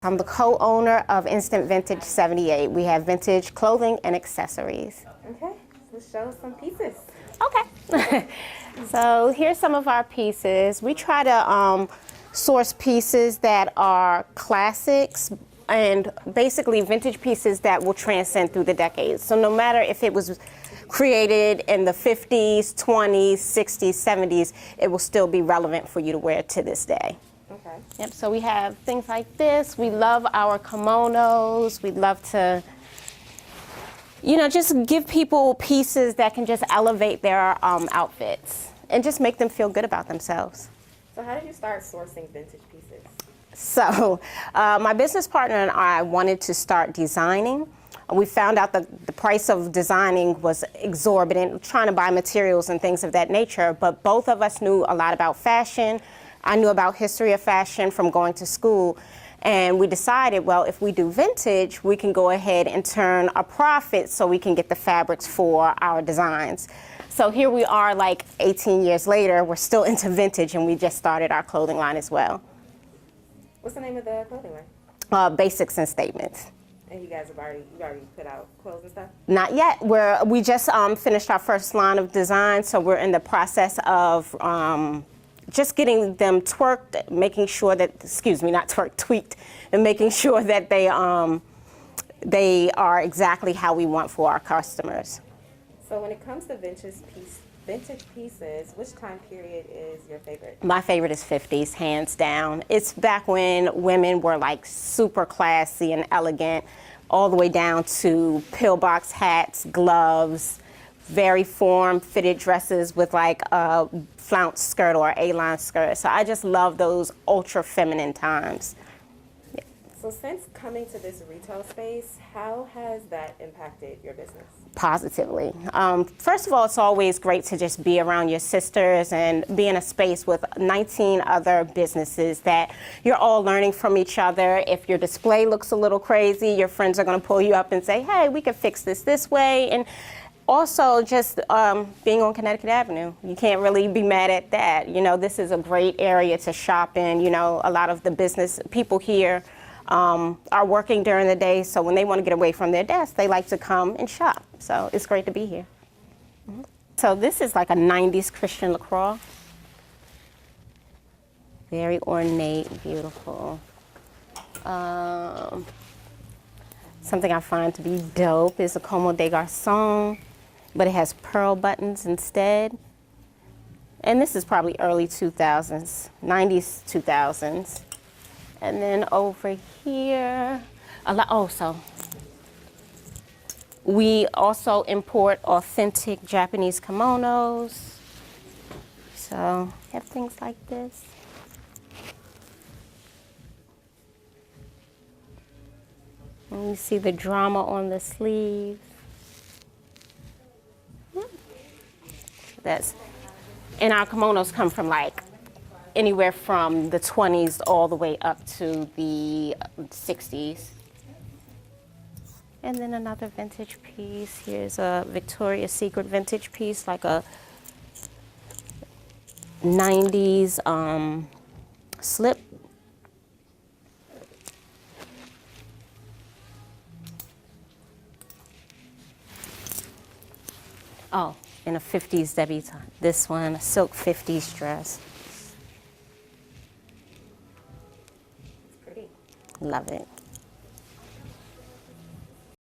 I'm the co-owner of Instant Vintage 78. We have vintage clothing and accessories. Okay, so show us some pieces. Okay. So here's some of our pieces. We try to source pieces that are classics and basically vintage pieces that will transcend through the decades. So no matter if it was created in the 50s, 20s, 60s, 70s, it will still be relevant for you to wear to this day. Okay. Yep, so we have things like this. We love our kimonos. We love to, just give people pieces that can just elevate their outfits and just make them feel good about themselves. So how did you start sourcing vintage pieces? So my business partner and I wanted to start designing. We found out that the price of designing was exorbitant, trying to buy materials and things of that nature, but both of us knew a lot about fashion. I knew about history of fashion from going to school, and we decided, well, if we do vintage, we can go ahead and turn a profit so we can get the fabrics for our designs. So here we are, like 18 years later, we're still into vintage, and we just started our clothing line as well. What's the name of the clothing line? Basics and Statements. And you guys have already put out clothes and stuff? Not yet. We just finished our first line of design, so we're in the process of just getting them twerked, making sure that, not twerked, tweaked, and making sure that they are exactly how we want for our customers. So when it comes to vintage pieces, which time period is your favorite? My favorite is 50s, hands down. It's back when women were like super classy and elegant, all the way down to pillbox hats, gloves, very form-fitted dresses with like a flounce skirt or A-line skirt. So I just love those ultra feminine times. Yeah. So since coming to this retail space, how has that impacted your business? Positively. First of all, it's always great to just be around your sisters and be in a space with 19 other businesses that you're all learning from each other. If your display looks a little crazy, your friends are going to pull you up and say, hey, we can fix this way. And also, just being on Connecticut Avenue, you can't really be mad at that. This is a great area to shop in. A lot of the business people here are working during the day, so when they want to get away from their desk, they like to come and shop. So it's great to be here. Mm-hmm. So this is like a 90s Christian LaCroix. Very ornate, beautiful. Something I find to be dope is a Como des Garçons, but it has pearl buttons instead. And this is probably early 2000s, 90s, 2000s. And then over here, we also import authentic Japanese kimonos. So have things like this. And you see the drama on the sleeve. And our kimonos come from like anywhere from the 20s all the way up to the 60s. And then another vintage piece. Here's a Victoria's Secret vintage piece, like a 90s slip. Oh, and a 50s debutante. This one, a silk 50s dress. It's pretty. Love it.